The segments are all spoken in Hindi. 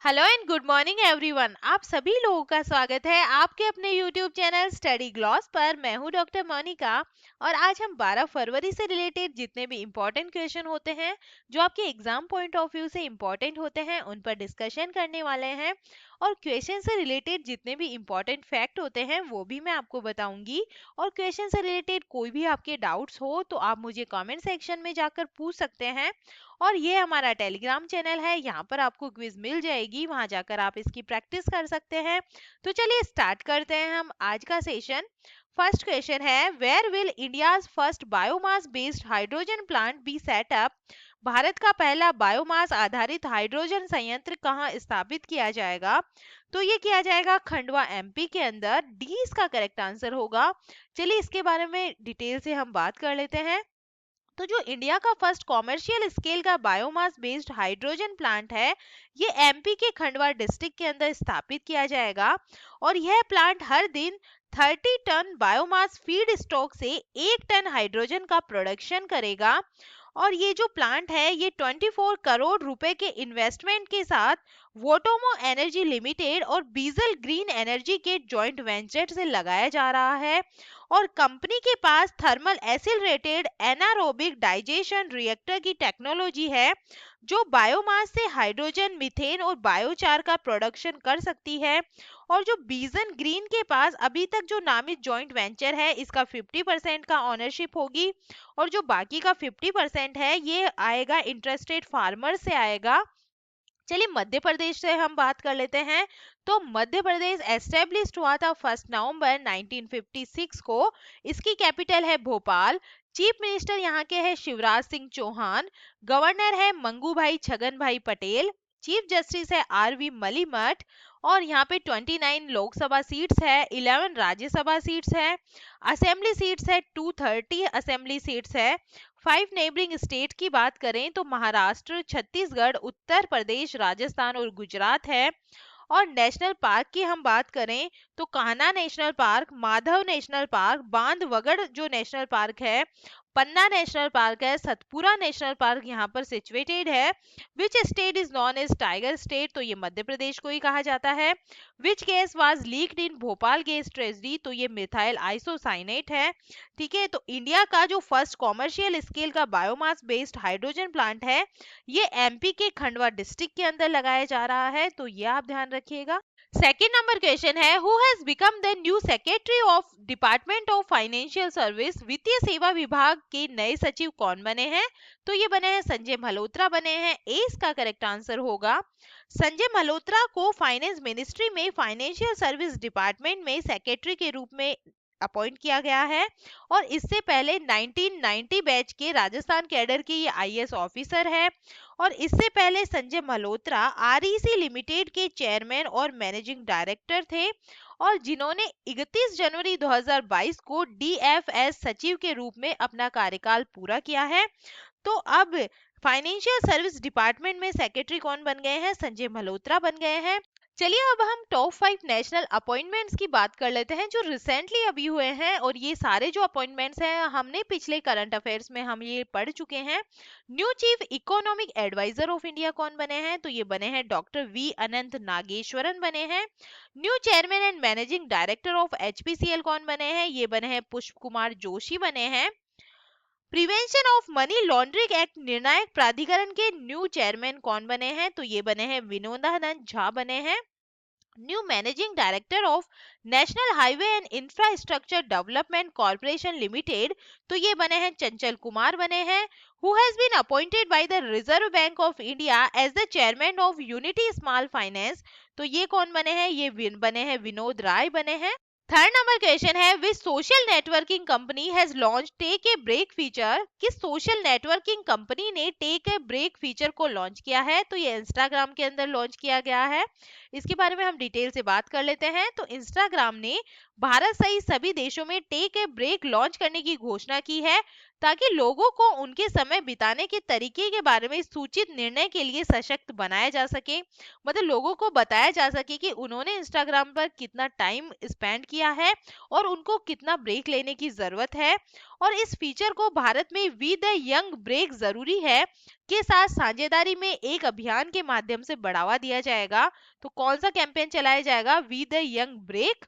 Hello and good morning everyone. आप सभी लोगों का स्वागत है आपके अपने यूट्यूब चैनल स्टडी ग्लॉस पर। मैं हूं डॉक्टर मोनिका और आज हम 12 फरवरी से रिलेटेड जितने भी इम्पोर्टेंट क्वेश्चन होते हैं जो आपके एग्जाम पॉइंट ऑफ व्यू से इम्पोर्टेंट होते हैं उन पर डिस्कशन करने वाले हैं। और क्वेश्चन से रिलेटेड जितने भी इम्पोर्टेंट फैक्ट होते हैं वो भी मैं आपको बताऊंगी। और क्वेश्चन से रिलेटेड कोई भी आपके डाउट्स हो तो आप मुझे कमेंट सेक्शन में जाकर पूछ सकते हैं। और ये हमारा टेलीग्राम चैनल है, यहाँ पर आपको क्विज मिल जाएगी, वहां जाकर आप इसकी प्रैक्टिस कर सकते हैं। तो चलिए स्टार्ट करते हैं हम आज का सेशन। फर्स्ट क्वेश्चन है, where will India's first biomass based hydrogen plant be set up? Bharat का पहला बायोमास आधारित हाइड्रोजन संयंत्र कहाँ स्थापित किया जाएगा? तो ये किया जाएगा खंडवा एमपी के अंदर। डी इसका करेक्ट आंसर होगा। चलिए इसके बारे में डिटेल से हम बात कर लेते हैं। तो जो इंडिया का फर्स्ट कॉमर्शियल स्केल का बायोमास बेस्ड हाइड्रोजन प्लांट है, ये एमपी के खंडवा डिस्ट्रिक्ट के अंदर स्थापित किया जाएगा। और यह प्लांट हर दिन 30 टन बायोमास फीड स्टॉक से 1 टन हाइड्रोजन का प्रोडक्शन करेगा। और ये जो प्लांट है ये 24 करोड़ रुपए के इन्वेस्टमेंट के साथ वोटोमो एनर्जी लिमिटेड और बीजल ग्रीन एनर्जी के जॉइंट वेंचर से लगाया जा रहा है। और कंपनी के पास thermal accelerated anaerobic digestion reactor की टेक्नोलॉजी है जो बायोमास से हाइड्रोजन, मीथेन और बायोचार का प्रोडक्शन कर सकती है। और जो बीजन ग्रीन के पास अभी तक जो नामित जॉइंट वेंचर है इसका 50% का ओनरशिप होगी। और जो बाकी का 50% है ये आएगा इंटरेस्टेड फार्मर से आएगा। चलिए मध्य प्रदेश से हम बात कर लेते हैं। तो मध्य प्रदेश एस्टेब्लिश्ड हुआ था 1 नवंबर 1956 को। इसकी कैपिटल है भोपाल। चीफ मिनिस्टर यहाँ के हैं शिवराज सिंह चौहान। गवर्नर है मंगू भाई छगन भाई पटेल। चीफ जस्टिस है आर वी मलिमठ। और यहाँ पे 29 लोकसभा सीट्स है, 11 राज्यसभा सीट्स है, असेंबली सीट्स है 230 असेंबली सीट्स है। 5 नेबरिंग स्टेट की बात करें तो महाराष्ट्र, छत्तीसगढ़, उत्तर प्रदेश, राजस्थान और गुजरात है। और नेशनल पार्क की हम बात करें तो Kanha national park, Madhav national park, Bandhavgarh जो नेशनल पार्क है, पन्ना नेशनल पार्क है, सतपुरा नेशनल पार्क यहाँ पर सिचुएटेड है। Which state is known as tiger state? तो ये मध्य प्रदेश को ही कहा जाता है। Which gas was leaked in Bhopal gas tragedy? तो ये मिथाइल आइसोसाइनेट है। ठीक है, तो इंडिया का जो फर्स्ट कॉमर्शियल स्केल का बायोमास बेस्ड हाइड्रोजन प्लांट है ये एमपी के खंडवा डिस्ट्रिक्ट के अंदर लगाया जा रहा है, तो ये आप ध्यान रखिएगा। सेकेंड नंबर क्वेश्चन है, who has become the new secretary of department of financial service? वित्तीय सेवा विभाग के नए सचिव कौन बने हैं? तो ये बने हैं संजय मल्होत्रा बने हैं। ए इसका करेक्ट आंसर होगा। संजय मल्होत्रा को फाइनेंस मिनिस्ट्री में फाइनेंशियल सर्विस डिपार्टमेंट में सेक्रेटरी के रूप में अपॉइंट किया गया है। और इससे पहले 1990 बैच के राजस्थान कैडर के ये आईएएस ऑफिसर है। और इससे पहले संजय मल्होत्रा आरईसी लिमिटेड के चेयरमैन और मैनेजिंग डायरेक्टर थे और जिन्होंने 31 जनवरी 2022 को डीएफएस सचिव के रूप में अपना कार्यकाल पूरा किया है। तो अब फाइनेंशियल सर्विस डिपार्टमेंट में सेक्रेटरी कौन बन गए हैं? संजय मल्होत्रा बन गए हैं। चलिए अब हम टॉप 5 नेशनल अपॉइंटमेंट्स की बात कर लेते हैं जो रिसेंटली अभी हुए हैं। और ये सारे जो अपॉइंटमेंट्स हैं हमने पिछले करंट अफेयर्स में हम ये पढ़ चुके हैं। New chief economic adviser of India कौन बने हैं? तो ये बने हैं डॉक्टर वी अनंत नागेश्वरन बने हैं। New chairman and managing director of HPCL कौन बने हैं? ये बने हैं पुष्प कुमार जोशी बने हैं। Prevention of money laundering act निर्णायक प्राधिकरण के न्यू चेयरमैन कौन बने हैं? तो ये बने हैं विनोदानंद झा बने हैं। New managing director of National Highway and Infrastructure Development Corporation Limited, तो ये बने हैं चंचल कुमार बने हैं। Who has been appointed by the Reserve Bank of India as the chairman of Unity Small Finance? तो ये कौन बने हैं? ये बने हैं विनोद राय बने हैं। थर्ड नंबर क्वेश्चन है, which social networking company has launch take a break feature? किस सोशल नेटवर्किंग कंपनी ने टेक ए ब्रेक फीचर को लॉन्च किया है? तो ये इंस्टाग्राम के अंदर लॉन्च किया गया है। इसके बारे में हम डिटेल से बात कर लेते हैं। तो इंस्टाग्राम ने भारत सहित सभी देशों में टेक ए ब्रेक लॉन्च करने की घोषणा की है, ताकि लोगों को उनके समय बिताने के तरीके के बारे में सूचित निर्णय के लिए सशक्त बनाया जा सके। मतलब लोगों को बताया जा सके कि उन्होंने इंस्टाग्राम पर कितना टाइम स्पेंड किया है और उनको कितना ब्रेक लेने की जरूरत है। और इस फीचर को भारत में वी द यंग ब्रेक जरूरी है के साथ साझेदारी में एक अभियान के माध्यम से बढ़ावा दिया जाएगा। तो कौन सा कैंपेन चलाया जाएगा? We the young break.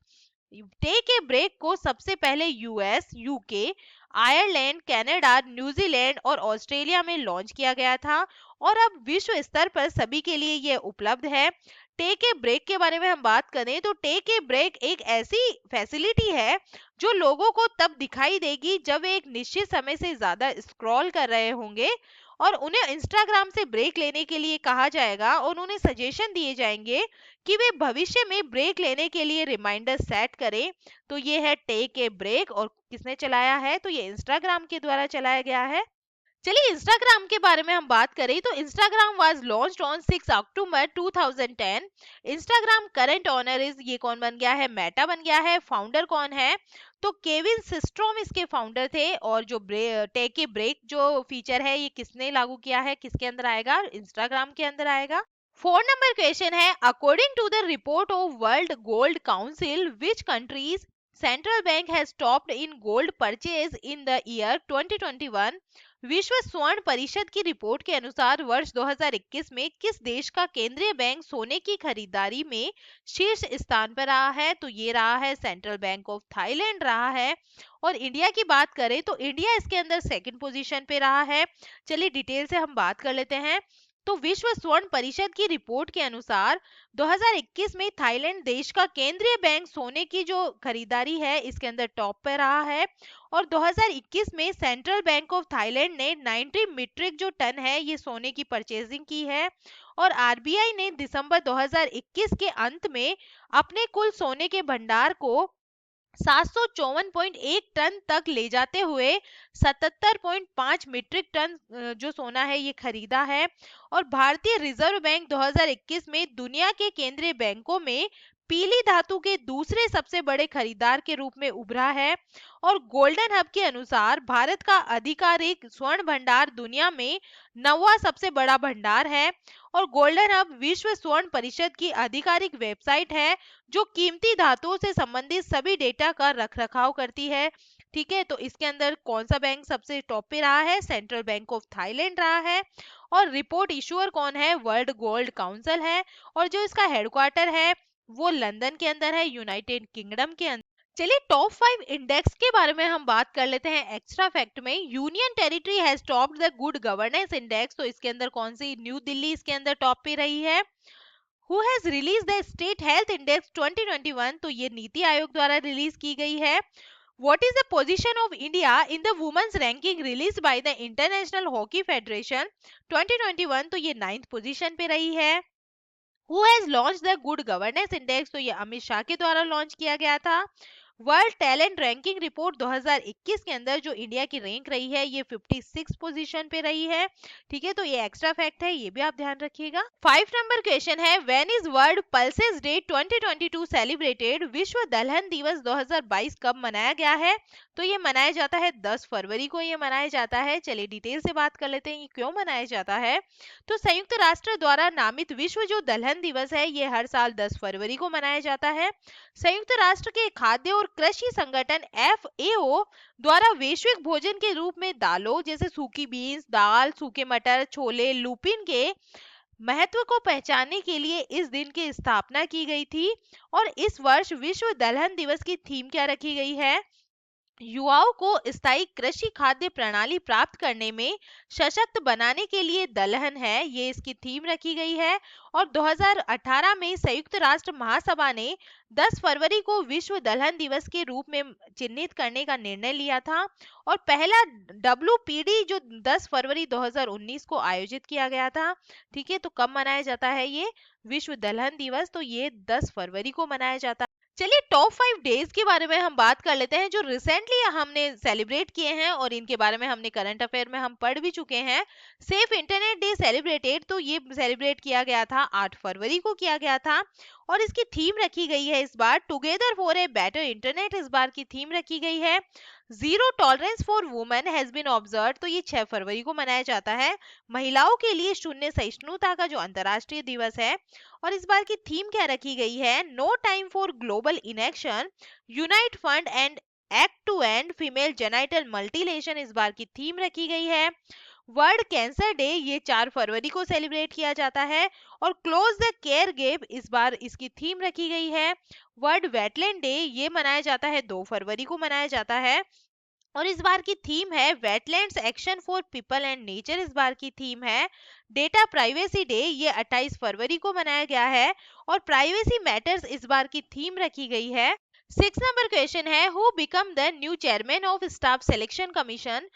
Take a break को सबसे पहले US, UK, Ireland, Canada, New Zealand और ऑस्ट्रेलिया में लॉन्च किया गया था और अब विश्व स्तर पर सभी के लिए यह उपलब्ध है। टेक ए ब्रेक के बारे में हम बात करें तो टेक ए ब्रेक एक ऐसी फैसिलिटी है जो लोगों को तब दिखाई देगी जब वे एक निश्चित समय से ज्यादा स्क्रॉल कर रहे होंगे और उन्हें इंस्टाग्राम से ब्रेक लेने के लिए कहा जाएगा और उन्हें सजेशन दिए जाएंगे कि वे भविष्य में ब्रेक लेने के लिए रिमाइंडर सेट करें। तो ये है टेक ए ब्रेक और किसने चलाया है? तो ये इंस्टाग्राम के द्वारा चलाया गया है। चलिए इंस्टाग्राम के बारे में हम बात करें तो Instagram was launched on 6 October 2010। Instagram current owner is, ये कौन बन गया है? मेटा बन गया है। फाउंडर कौन है? तो केविन सिस्ट्रोम इसके फाउंडर थे। और जो टेक ए ब्रेक जो फीचर है ये किसने लागू किया है? किसके अंदर आएगा? इंस्टाग्राम के अंदर आएगा। 4 नंबर क्वेश्चन है, according to the report of World Gold Council which countries central bank has stopped in gold purchase in the year 2021। विश्व स्वर्ण परिषद की रिपोर्ट के अनुसार वर्ष 2021 में किस देश का केंद्रीय बैंक सोने की खरीदारी में शीर्ष स्थान पर रहा है? तो ये रहा है सेंट्रल बैंक ऑफ थाईलैंड रहा है। और इंडिया की बात करें तो इंडिया इसके अंदर सेकंड पोजीशन पे रहा है। चलिए डिटेल से हम बात कर लेते हैं। तो विश्व स्वर्ण परिषद की रिपोर्ट के अनुसार 2021 में थाईलैंड देश का केंद्रीय बैंक सोने की जो खरीदारी है इसके अंदर टॉप पे रहा है। और 2021 में सेंट्रल बैंक ऑफ थाईलैंड ने 90 मीट्रिक जो टन है ये सोने की परचेजिंग की है। और आरबीआई ने दिसंबर 2021 के अंत में अपने कुल सोने के भंडार को 754.1 टन तक ले जाते हुए 77.5 मीट्रिक टन जो सोना है ये खरीदा है। और भारतीय रिजर्व बैंक 2021 में दुनिया के केंद्रीय बैंकों में पीली धातु के दूसरे सबसे बड़े खरीदार के रूप में उभरा है। और गोल्डन हब के अनुसार भारत का आधिकारिक स्वर्ण भंडार दुनिया में 9वां सबसे बड़ा भंडार है। और गोल्डन हब विश्व स्वर्ण परिषद की आधिकारिक वेबसाइट है जो कीमती धातुओं से संबंधित सभी डेटा का रखरखाव करती है। ठीक है, तो इसके अंदर कौन सा बैंक सबसे टॉप पे रहा है? सेंट्रल बैंक ऑफ थाईलैंड रहा है। और रिपोर्ट इशूअर कौन है? वर्ल्ड गोल्ड काउंसिल है। और जो इसका हेडक्वार्टर है वो लंदन के अंदर है, यूनाइटेड किंगडम के अंदर। चलिए टॉप 5 इंडेक्स के बारे में हम बात कर लेते हैं एक्स्ट्रा फैक्ट में। Union territory has topped the good governance index. तो इसके अंदर कौन सी? न्यू दिल्ली इसके अंदर टॉप पे रही है। Who has release the state health index 2021? तो ये नीति आयोग द्वारा रिलीज की गई है। What is the position of India in the women's ranking release by the International Hockey Federation 2021? तो ये 9th पोजीशन पे रही है। Who has launch the good governance index? तो ये अमित शाह के द्वारा लॉन्च किया गया था। वर्ल्ड टैलेंट रैंकिंग रिपोर्ट 2021 के अंदर जो इंडिया की रैंक रही है ये 56 पोजीशन पे रही है। ठीक है, तो ये एक्स्ट्रा फैक्ट है, ये भी आप ध्यान रखिएगा। 5 नंबर क्वेश्चन है, when is world pulses day 2022 celebrated? विश्व दलहन दिवस 2022 कब मनाया गया है? तो ये मनाया जाता है 10 फरवरी को ये मनाया जाता है। चलिए डिटेल से बात कर लेते हैं ये क्यों मनाया जाता है। तो संयुक्त राष्ट्र द्वारा नामित विश्व जो दलहन दिवस है ये हर साल 10 फरवरी को मनाया जाता है। संयुक्त राष्ट्र के खाद्य और कृषि संगठन FAO द्वारा वैश्विक भोजन के रूप में दालों जैसे सूखी बीन्स, दाल, सूखे मटर, छोले, लुपिन के महत्व को पहचानने के लिए इस दिन की स्थापना की गई थी। और इस वर्ष विश्व दलहन दिवस की थीम क्या रखी गई है? युवाओं को स्थायी कृषि खाद्य प्रणाली प्राप्त करने में सशक्त बनाने के लिए दलहन है, ये इसकी थीम रखी गई है। और 2018 में संयुक्त राष्ट्र महासभा ने 10 फरवरी को विश्व दलहन दिवस के रूप में चिन्हित करने का निर्णय लिया था। और पहला WPD जो 10 फरवरी 2019 को आयोजित किया गया था। ठीक है, तो कब मनाया जाता है ये विश्व दलहन दिवस? तो ये 10 फरवरी को मनाया जाता है। चलिए टॉप 5 डेज के बारे में हम बात कर लेते हैं जो रिसेंटली हमने सेलिब्रेट किए हैं और इनके बारे में हमने करंट अफेयर में हम पढ़ भी चुके हैं। सेफ इंटरनेट डे सेलिब्रेटेड, तो ये सेलिब्रेट किया गया था 8 फरवरी को किया गया था और इसकी थीम रखी गई है इस बार together for a better internet. इस बार की थीम रखी गई है zero tolerance for women has been observe, तो ये 6 फरवरी को मनाया जाता है। महिलाओं के लिए शून्य सहिष्णुता का जो अंतर्राष्ट्रीय दिवस है। और इस बार की थीम क्या रखी गई है, no time for global inaction, unite fund and act to end female genital mutilation इस बार की थीम रखी गई है। वर्ल्ड कैंसर डे ये 4 फरवरी को सेलिब्रेट किया जाता है और क्लोज द केयर गैप इस बार इसकी थीम रखी गई है। वर्ल्ड वेटलैंड डे ये मनाया जाता है 2 फरवरी को मनाया जाता है और इस बार की थीम है wetlands action for people and nature. इस बार की थीम है डेटा प्राइवेसी डे, ये 28 फरवरी को मनाया गया है और प्राइवेसी मैटर्स इस बार की थीम रखी गई है। 6 नंबर क्वेश्चन है, who become the new chairman of staff Selection commission,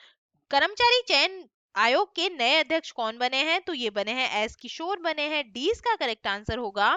कर्मचारी चयन आयोग के नए अध्यक्ष कौन बने हैं, तो ये बने हैं एस किशोर बने हैं। डी इसका करेक्ट आंसर होगा।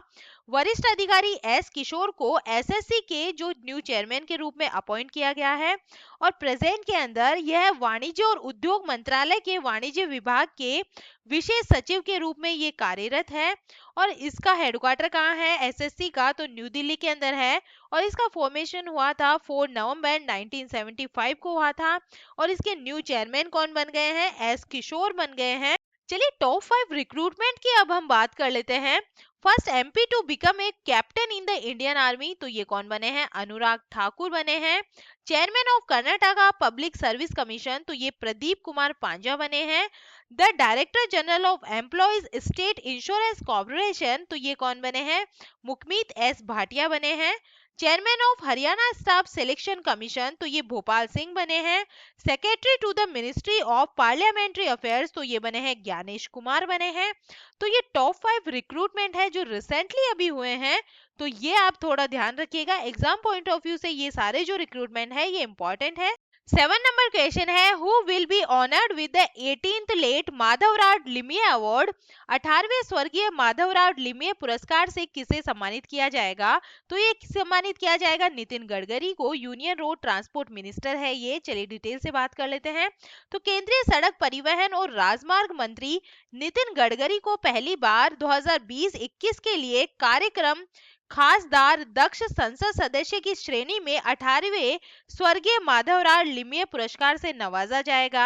वरिष्ठ अधिकारी एस किशोर को एसएससी के जो न्यू चेयरमैन के रूप में अपॉइंट किया गया है और प्रेजेंट के अंदर यह वाणिज्य और उद्योग मंत्रालय के वाणिज्य विभाग के विशेष सचिव के रूप में ये कार्यरत है। और इसका हेडक्वार्टर कहाँ है एसएससी का, तो न्यू दिल्ली के अंदर है और इसका फॉर्मेशन हुआ था 4 नवंबर 1975 को हुआ था और इसके न्यू चेयरमैन कौन बन गए हैं, एस किशोर बन गए हैं। चलिए टॉप 5 रिक्रूटमेंट की अब हम बात कर लेते हैं। First MP to become a captain in the Indian Army, तो ये कौन बने हैं, अनुराग ठाकुर बने हैं। Chairman of Karnataka Public Service Commission, तो ये प्रदीप कुमार पांजा बने हैं। The director general of Employees State Insurance Corporation, तो ये कौन बने हैं, मुकमीत एस भाटिया बने हैं। Chairman of Haryana Staff Selection Commission, तो ये भोपाल सिंह बने हैं। Secretary to the Ministry of Parliamentary Affairs, तो ये बने हैं ज्ञानेश कुमार बने हैं। तो ये टॉप 5 रिक्रूटमेंट है जो रिसेंटली अभी हुए हैं, तो ये आप थोड़ा ध्यान रखिएगा। एग्जाम पॉइंट ऑफ व्यू से ये सारे जो रिक्रूटमेंट है ये इंपॉर्टेंट है। 7 नंबर क्वेश्चन है, who will be honoured with the 18th late Madhavrao Limaye award, 18वें स्वर्गीय माधवराव लिमिये पुरस्कार से किसे सम्मानित किया जाएगा, तो ये सम्मानित किया जाएगा नितिन गडकरी को, यूनियन रोड ट्रांसपोर्ट मिनिस्टर है ये। चलिए डिटेल से बात कर लेते हैं। तो केंद्रीय सड़क परिवहन और राजमार्ग मंत्री नितिन गडकरी को पहली बार 2020-21 के लिए कार्यक्रम खासदार दक्ष संसद सदस्य की श्रेणी में 18वें स्वर्गीय माधवराव लिमिये पुरस्कार से नवाजा जाएगा।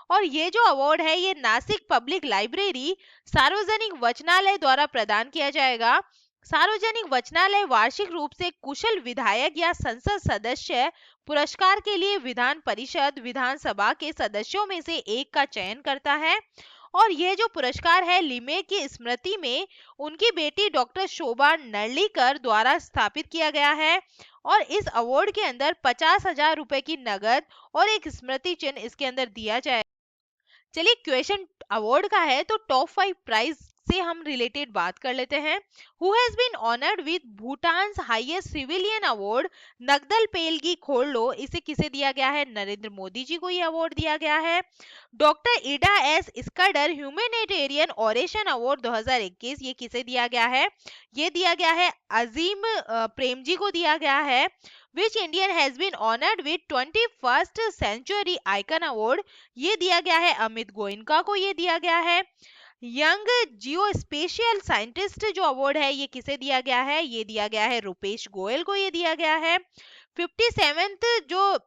और ये जो अवार्ड है ये नासिक पब्लिक लाइब्रेरी सार्वजनिक वचनालय द्वारा प्रदान किया जाएगा। सार्वजनिक वचनालय वार्षिक रूप से कुशल विधायक या संसद सदस्य पुरस्कार के लिए विधान परिषद विधानसभा के सदस्यों में से एक का चयन करता है। और ये जो पुरस्कार है लिमे की स्मृति में उनकी बेटी डॉक्टर शोभा नर्लिकर द्वारा स्थापित किया गया है और इस अवार्ड के अंदर 50,000 रुपए की नगद और एक स्मृति चिन्ह इसके अंदर दिया जाए। चलिए क्वेश्चन अवार्ड का है तो टॉप 5 प्राइज से हम रिलेटेड बात कर लेते हैं। Who has been honoured with Bhutan's highest civilian award Ngadag Pelgi Khorlo, इसे किसे दिया गया है, नरेंद्र मोदी जी को ये अवार्ड दिया गया है। Doctor Ida S Scudder humanitarian oration award 2021, ये किसे दिया गया है, ये दिया गया है अजीम प्रेम जी को दिया गया है। Which Indian has been honoured with 21st century icon award, ये दिया गया है अमित गोयनका को ये दिया गया है। यंग जियो स्पेशियल साइंटिस्ट जो अवार्ड है ये किसे दिया गया है, ये दिया गया है रुपेश गोयल को ये दिया गया है। 57th जो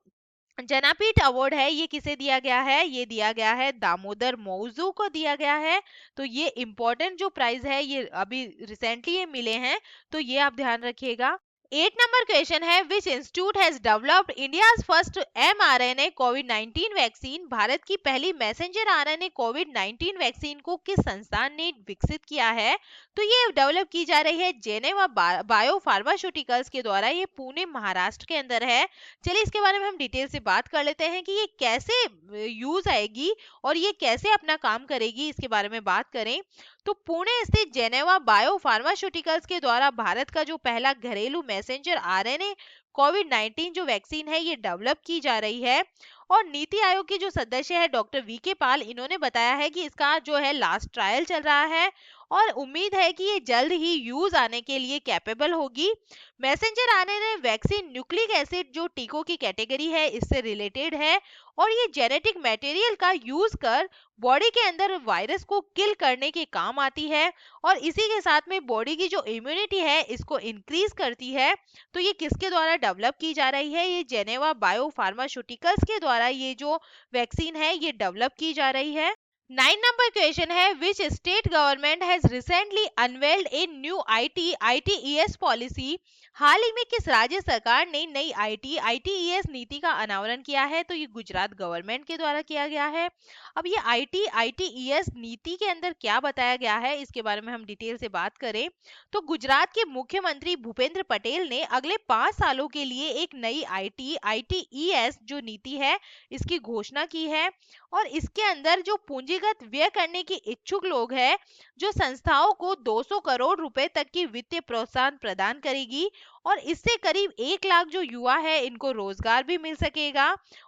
जनापीठ अवार्ड है ये किसे दिया गया है, ये दिया गया है दामोदर मौजू को दिया गया है। तो ये इंपॉर्टेंट जो प्राइज है ये अभी रिसेंटली ये मिले हैं, तो ये आप ध्यान रखिएगा। 8 नंबर क्वेश्चन है, which institute has developed India's first mRNA covid vaccine, Bharat की पहली मैसेंजर आरएनए कोविड-19 वैक्सीन को किस संस्थान ने विकसित किया है, तो ये डेवलप की जा रही है जेनेवा बायो फार्मास्यूटिकल्स के द्वारा, ये पुणे महाराष्ट्र के अंदर है। चलिए इसके बारे में हम डिटेल से बात कर लेते हैं कि ये कैसे यूज आएगी और ये कैसे अपना काम करेगी, इसके बारे में बात करें तो पुणे स्थित जेनेवा बायो फार्मास्यूटिकल्स के द्वारा भारत का जो पहला घरेलू मैसेंजर आरएनए कोविड-19 जो वैक्सीन है ये डेवलप की जा रही है। और नीति आयोग के जो सदस्य है डॉक्टर वी के पाल, इन्होंने बताया है कि इसका जो है लास्ट ट्रायल चल रहा है और उम्मीद है कि ये जल्द ही यूज आने के लिए कैपेबल होगी। Messenger RNA vaccine nucleic acid जो टीकों की कैटेगरी है इससे रिलेटेड है, और ये जेनेटिक मटेरियल का यूज कर बॉडी के अंदर वायरस को किल करने के काम आती है, और इसी के साथ में बॉडी की जो इम्यूनिटी है इसको इंक्रीज करती है। तो ये किसके द्वारा डेवलप की जा रही है? ये जेनेवा बायो फार्मास्यूटिकल्स के द्वारा ये जो वैक्सीन है ये डेवलप की जा रही है। 9 नंबर क्वेश्चन है, which state government has recently unveiled a new ITES policy? हाल ही में किस राज्य सरकार ने नई आईटीईएस नीति का अनावरण किया है? तो ये गुजरात गवर्नमेंट के द्वारा किया गया है। अब ये आईटीईएस नीति के अंदर क्या बताया गया है इसके बारे में हम डिटेल से बात करें तो गुजरात के मुख्यमंत्री भूपेंद्र पटेल ने अगले 5 सालों के लिए एक नई आईटीईएस जो नीति है इसकी घोषणा की है, और इसके अंदर जो पूंजीगत व्यय करने के इच्छुक लोग हैं जो संस्थाओं को 200 करोड़ रुपए तक की वित्तीय प्रोत्साहन प्रदान करेगी, और इससे करीब 1 लाख जो युवा है इनको रोजगार भी मिल सकेगा।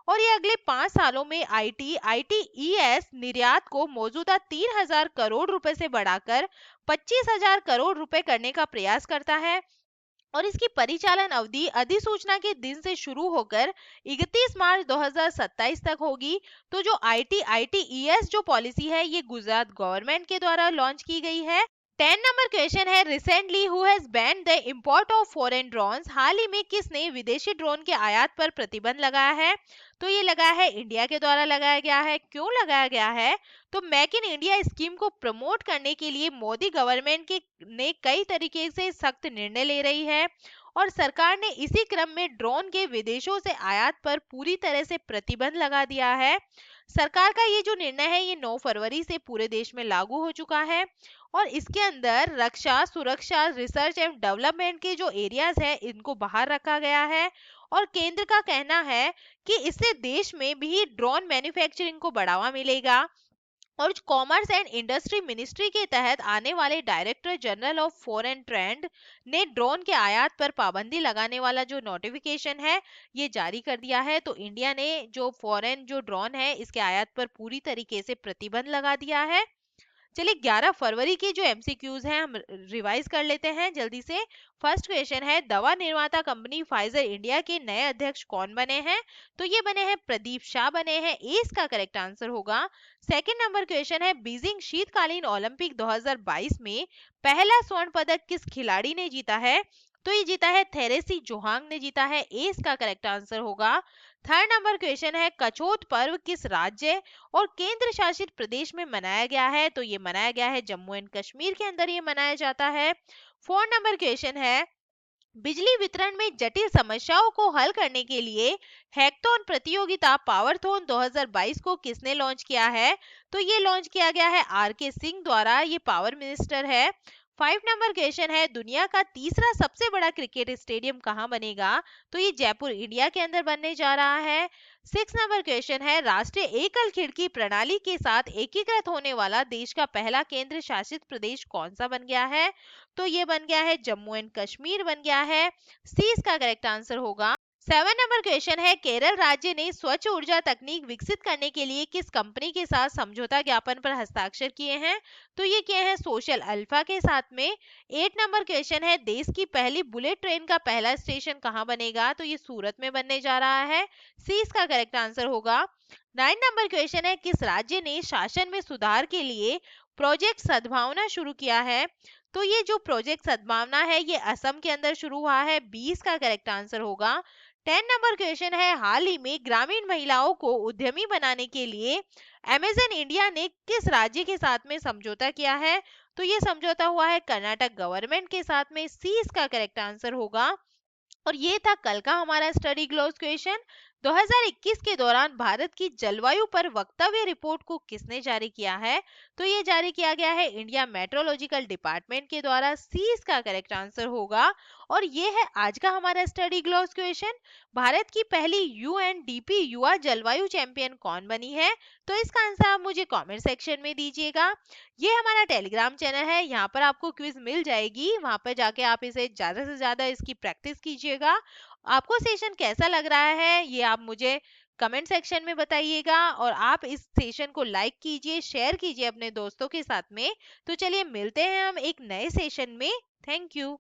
और ये अगले 5 सालों में आईटीईएस निर्यात को मौजूदा 3,000 करोड़ रुपए से बढ़ाकर 25,000 करोड़ रुपए करने का प्रयास करता है, और इसकी परिचालन अवधि अधिसूचना के दिन से शुरू होकर 31 मार्च 2027 तक होगी। तो जो आईटीईएस जो पॉलिसी है ये गुजरात गवर्नमेंट के द्वारा लॉन्च की गई है। 10 नंबर क्वेश्चन है, recently who has banned the import of foreign drones? हाल ही में किसने विदेशी ड्रोन के आयात पर प्रतिबंध लगाया है? तो ये लगाया है इंडिया के द्वारा लगाया गया है। क्यों लगाया गया है? तो मेक इन इंडिया स्कीम को प्रमोट करने के लिए मोदी गवर्नमेंट के ने कई तरीके से सख्त निर्णय ले रही है, और सरकार ने इसी क्रम में ड्रोन के विदेशों से आयात पर पूरी तरह से प्रतिबंध लगा दिया है। सरकार का ये जो निर्णय है ये 9 फरवरी से पूरे देश में लागू हो चुका है, और इसके अंदर रक्षा, सुरक्षा, रिसर्च एंड डेवलपमेंट के जो एरियाज है इनको बाहर रखा गया है, और केंद्र का कहना है कि इससे देश में भी ड्रोन मैन्युफैक्चरिंग को बढ़ावा मिलेगा। और कॉमर्स एंड इंडस्ट्री मिनिस्ट्री के तहत आने वाले director general of foreign trade ने ड्रोन के आयात पर पाबंदी लगाने वाला जो नोटिफिकेशन है ये जारी कर दिया है। तो इंडिया ने जो फॉरेन जो ड्रोन है इसके आयात पर पूरी तरीके से प्रतिबंध लगा दिया है। चलिए 11 फरवरी के जो एमसीक्यूज हैं हम रिवाइज कर लेते हैं जल्दी से। फर्स्ट क्वेश्चन है, दवा निर्माता कंपनी फाइजर इंडिया के नए अध्यक्ष कौन बने हैं? तो ये बने हैं प्रदीप शाह बने हैं। ए इसका करेक्ट आंसर होगा। सेकंड नंबर क्वेश्चन है, बीजिंग शीतकालीन ओलंपिक 2022 में पहला स्वर्ण पदक किस खिलाड़ी ने जीता है? तो ये जीता है थेरेसी जोहांग ने जीता है। ए इसका करेक्ट आंसर होगा। थर्ड नंबर क्वेश्चन है, कछोत पर्व किस राज्य और केंद्र शासित प्रदेश में मनाया गया है? तो ये मनाया गया है जम्मू एंड कश्मीर के अंदर ये मनाया जाता है। फोर्थ नंबर क्वेश्चन है, बिजली वितरण में जटिल समस्याओं को हल करने के लिए हैकथॉन प्रतियोगिता पावरथॉन 2022 को किसने लॉन्च किया है? तो ये लॉन्च किया गया है आर के सिंह द्वारा, ये पावर मिनिस्टर है। 5 नंबर क्वेश्चन है, दुनिया का तीसरा सबसे बड़ा क्रिकेट स्टेडियम कहाँ बनेगा? तो ये जयपुर इंडिया के अंदर बनने जा रहा है। 6 नंबर क्वेश्चन है, राष्ट्रीय एकल खिड़की प्रणाली के साथ एकीकृत होने वाला देश का पहला केंद्र शासित प्रदेश कौन सा बन गया है? तो ये बन गया है जम्मू एंड कश्मीर बन गया है। सी इसका करेक्ट आंसर होगा। 7 नंबर क्वेश्चन है, केरल राज्य ने स्वच्छ ऊर्जा तकनीक विकसित करने के लिए किस कंपनी के साथ समझौता ज्ञापन पर हस्ताक्षर किए हैं? तो ये किए हैं सोशल अल्फा के साथ में। 8 नंबर क्वेश्चन है, देश की पहली बुलेट ट्रेन का पहला स्टेशन कहाँ बनेगा? तो ये सूरत में बनने जा रहा है। सी इसका करेक्ट आंसर होगा। 9 नंबर क्वेश्चन है, किस राज्य ने शासन में सुधार के लिए प्रोजेक्ट सद्भावना शुरू किया है? तो ये जो प्रोजेक्ट सद्भावना है ये असम के अंदर शुरू हुआ है। 20 का करेक्ट आंसर होगा। 10 नंबर क्वेश्चन है, हाल ही में ग्रामीण महिलाओं को उद्यमी बनाने के लिए अमेजन इंडिया ने किस राज्य के साथ में समझौता किया है? तो ये समझौता हुआ है कर्नाटक गवर्नमेंट के साथ में। सी इसका करेक्ट आंसर होगा। और ये था कल का हमारा स्टडी ग्लोस क्वेश्चन। 2021 के दौरान भारत की जलवायु पर वक्तव्य रिपोर्ट को किसने जारी किया है? तो ये जारी किया गया है इंडिया मेट्रोलॉजिकल डिपार्टमेंट के द्वारा। सी इसका करेक्ट आंसर होगा। और ये है आज का हमारा स्टडी ग्लोस क्वेश्चन, भारत की पहली यूएनडीपी युवा जलवायु चैंपियन कौन बनी है? तो इसका आंसर आप मुझे कमेंट सेक्शन में दीजिएगा। ये हमारा टेलीग्राम चैनल है, यहाँ पर आपको क्विज मिल जाएगी, वहां पर जाके आप इसे ज्यादा से ज्यादा इसकी प्रैक्टिस कीजिएगा। आपको सेशन कैसा लग रहा है ये आप मुझे कमेंट सेक्शन में बताइएगा और आप इस सेशन को लाइक कीजिए, शेयर कीजिए अपने दोस्तों के साथ में। तो चलिए मिलते हैं हम एक नए सेशन में। Thank you.